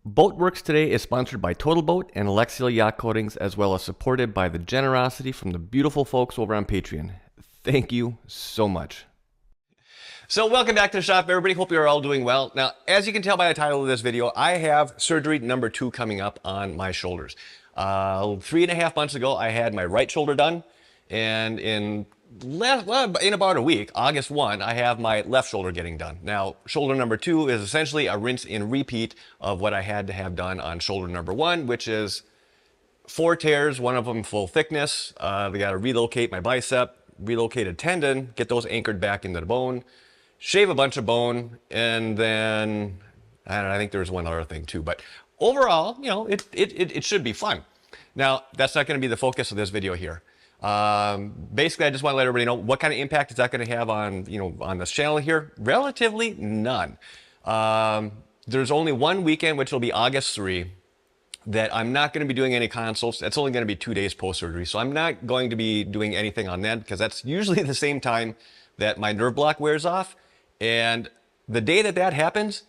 Boatworks today is sponsored by Total Boat and Alexseal Yacht Coatings, as well as supported by the generosity from the beautiful folks over on Patreon. Thank you so much. So welcome back to the shop, everybody. Hope you're all doing well. Now, as you can tell by the title of this video, I have surgery number 2 coming up on my shoulders. 3.5 months ago, I had my right shoulder done, and in about a week, August 1, I have my left shoulder getting done. Now, shoulder number 2 is essentially a rinse and repeat of what I had to have done on shoulder number 1, which is 4 tears, one of them full thickness. We got to relocate my bicep, relocate a tendon, get those anchored back into the bone, shave a bunch of bone, and then I don't know, I think there's one other thing too. But overall, you know, it should be fun. Now, that's not going to be the focus of this video here. Basically, I just want to let everybody know what kind of impact is that going to have on, on this channel here. Relatively none. There's only one weekend, which will be August 3, that I'm not going to be doing any consults. That's only going to be 2 days post-surgery. So I'm not going to be doing anything on that because that's usually the same time that my nerve block wears off. And the day that that happens,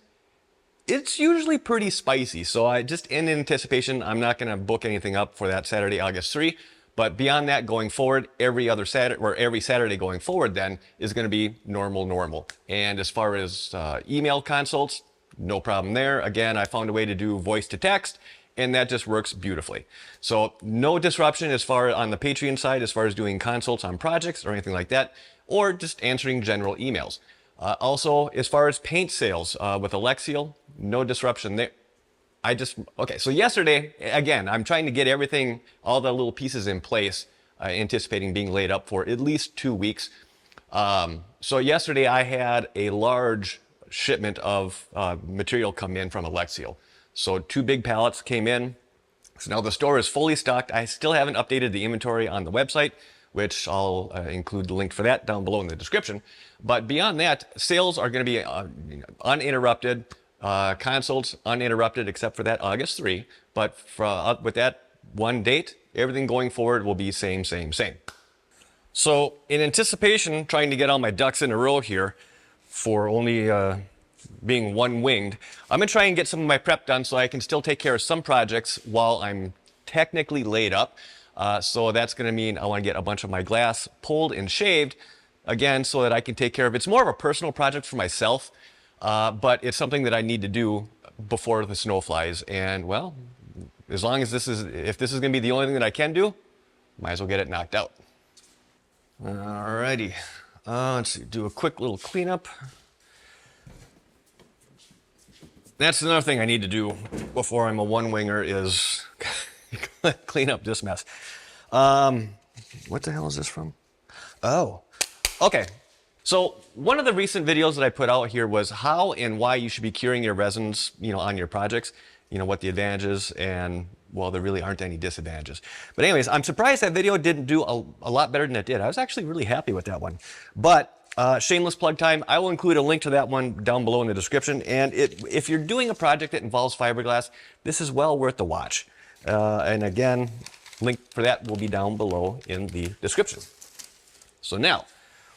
it's usually pretty spicy. So I just, in anticipation, I'm not going to book anything up for that Saturday, August 3. But beyond that, going forward, every other Saturday or every Saturday going forward then is going to be normal. And as far as email consults, no problem there. Again, I found a way to do voice to text, and that just works beautifully. So no disruption as far on the Patreon side, as far as doing consults on projects or anything like that, or just answering general emails. Also, as far as paint sales with Alexseal, no disruption there. Okay, so yesterday, again, I'm trying to get everything, all the little pieces in place, anticipating being laid up for at least 2 weeks. So yesterday I had a large shipment of material come in from Alexseal. So 2 big pallets came in. So now the store is fully stocked. I still haven't updated the inventory on the website, which I'll include the link for that down below in the description. But beyond that, sales are going to be uninterrupted. Consults uninterrupted except for that August 3. But with that one date, everything going forward will be same. So in anticipation, trying to get all my ducks in a row here for only being one-winged, I'm going to try and get some of my prep done so I can still take care of some projects while I'm technically laid up. So that's going to mean I want to get a bunch of my glass pulled and shaved, again, so that I can take care of it. It's more of a personal project for myself. But it's something that I need to do before the snow flies. And well, as long as if this is going to be the only thing that I can do, might as well get it knocked out. Alrighty. Let's see, do a quick little cleanup. That's another thing I need to do before I'm a one-winger is clean up this mess. What the hell is this from? Oh, okay. So one of the recent videos that I put out here was how and why you should be curing your resins, on your projects, what the advantages and, well, there really aren't any disadvantages. But anyways, I'm surprised that video didn't do a lot better than it did. I was actually really happy with that one. But shameless plug time, I will include a link to that one down below in the description. And if you're doing a project that involves fiberglass, this is well worth the watch. And again, link for that will be down below in the description. So now,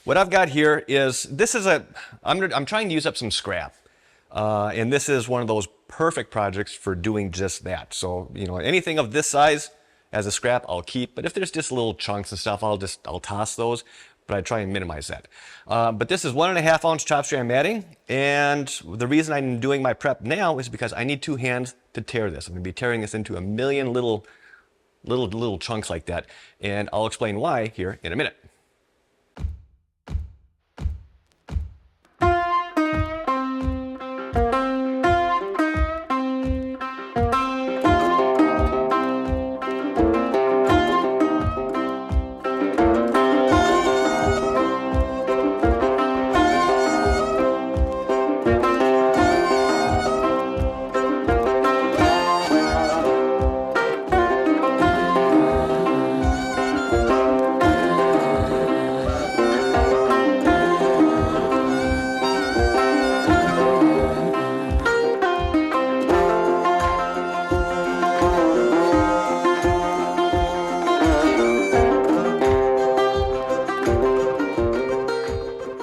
what I've got here is, I'm trying to use up some scrap. And this is one of those perfect projects for doing just that. So, anything of this size as a scrap, I'll keep. But if there's just little chunks and stuff, I'll toss those. But I try and minimize that. But this is 1.5 ounce chop strand matting. And the reason I'm doing my prep now is because I need 2 hands to tear this. I'm going to be tearing this into a million little chunks like that. And I'll explain why here in a minute.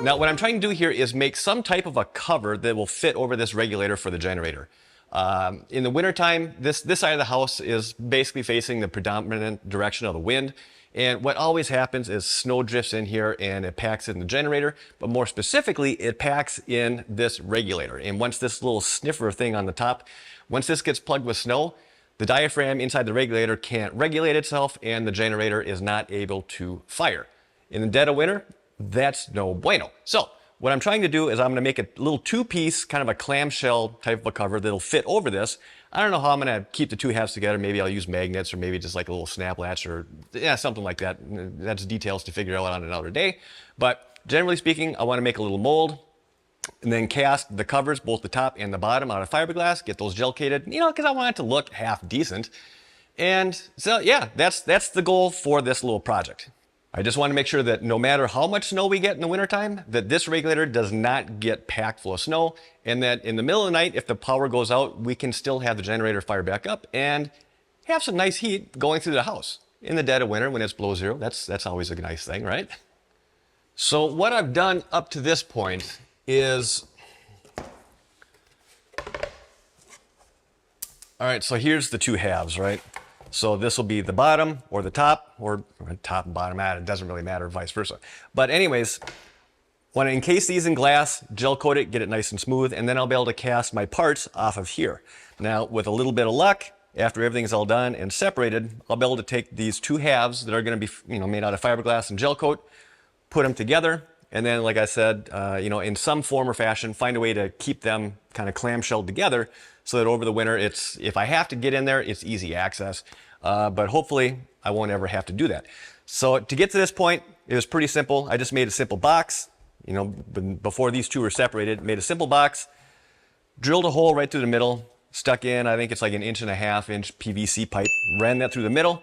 Now what I'm trying to do here is make some type of a cover that will fit over this regulator for the generator. In the wintertime, this side of the house is basically facing the predominant direction of the wind. And what always happens is snow drifts in here and it packs in the generator, but more specifically, it packs in this regulator. And once this little sniffer thing on the top, once this gets plugged with snow, the diaphragm inside the regulator can't regulate itself and the generator is not able to fire. In the dead of winter, that's no bueno. So what I'm trying to do is I'm going to make a little two-piece, kind of a clamshell type of a cover that'll fit over this. I don't know how I'm going to keep the two halves together. Maybe I'll use magnets or maybe just like a little snap latch or something like that. That's details to figure out on another day. But generally speaking, I want to make a little mold and then cast the covers, both the top and the bottom, out of fiberglass, get those gel coated, because I want it to look half decent. And so, yeah, that's the goal for this little project. I just want to make sure that no matter how much snow we get in the wintertime, that this regulator does not get packed full of snow, and that in the middle of the night, if the power goes out, we can still have the generator fire back up and have some nice heat going through the house. In the dead of winter, when it's below zero, that's always a nice thing, right? So what I've done up to this point is, all right, so here's the two halves, right? So this will be the bottom or the top, or top and bottom, it doesn't really matter, vice versa. But anyways, want to encase these in glass, gel coat it, get it nice and smooth, and then I'll be able to cast my parts off of here. Now, with a little bit of luck, after everything's all done and separated, I'll be able to take these two halves that are going to be made out of fiberglass and gel coat, put them together, and then, like I said, in some form or fashion, find a way to keep them kind of clamshelled together so that over the winter, if I have to get in there, it's easy access. But hopefully, I won't ever have to do that. So to get to this point, it was pretty simple. I just made a simple box. Before these two were separated, made a simple box, drilled a hole right through the middle, stuck in, I think it's like an 1.5 inch PVC pipe, ran that through the middle,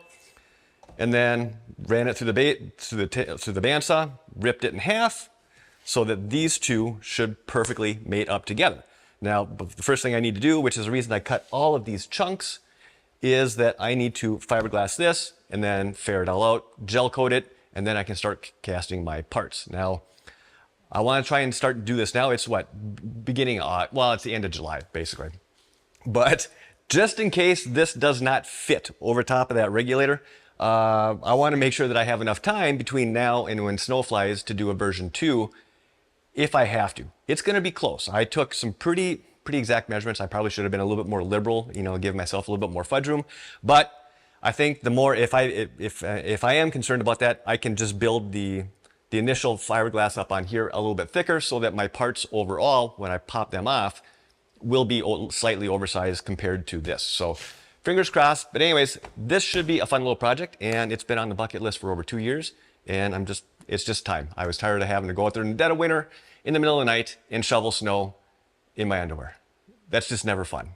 and then ran it through the bandsaw, ripped it in half, so that these two should perfectly mate up together. Now, the first thing I need to do, which is the reason I cut all of these chunks, is that I need to fiberglass this and then fare it all out, gel coat it, and then I can start casting my parts. Now, I want to try and start to do this now. It's beginning, it's the end of July, basically. But just in case this does not fit over top of that regulator, I want to make sure that I have enough time between now and when snow flies to do a version 2 if I have to. It's going to be close. I took some pretty exact measurements. I probably should have been a little bit more liberal, give myself a little bit more fudge room. But I think the more, if I am concerned about that, I can just build the initial fiberglass up on here a little bit thicker so that my parts overall, when I pop them off, will be slightly oversized compared to this. So fingers crossed. But anyways, this should be a fun little project, and it's been on the bucket list for over 2 years, and it's just time. I was tired of having to go out there in the dead of winter, in the middle of the night, and shovel snow in my underwear. That's just never fun.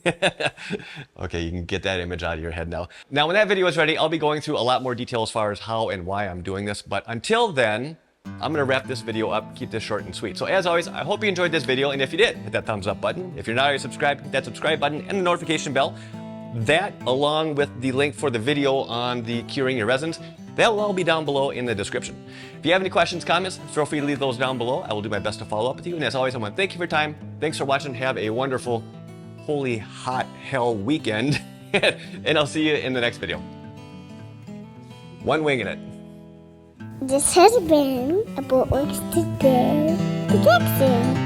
Okay, you can get that image out of your head now. Now, when that video is ready, I'll be going through a lot more detail as far as how and why I'm doing this. But until then, I'm going to wrap this video up, keep this short and sweet. So as always, I hope you enjoyed this video. And if you did, hit that thumbs up button. If you're not already subscribed, hit that subscribe button and the notification bell. That, along with the link for the video on the curing your resins, that will all be down below in the description. If you have any questions, comments, feel free to leave those down below. I will do my best to follow up with you. And as always, I want to thank you for your time. Thanks for watching. Have a wonderful, holy hot hell weekend. And I'll see you in the next video. One winging it. This has been a Boatworks Today production.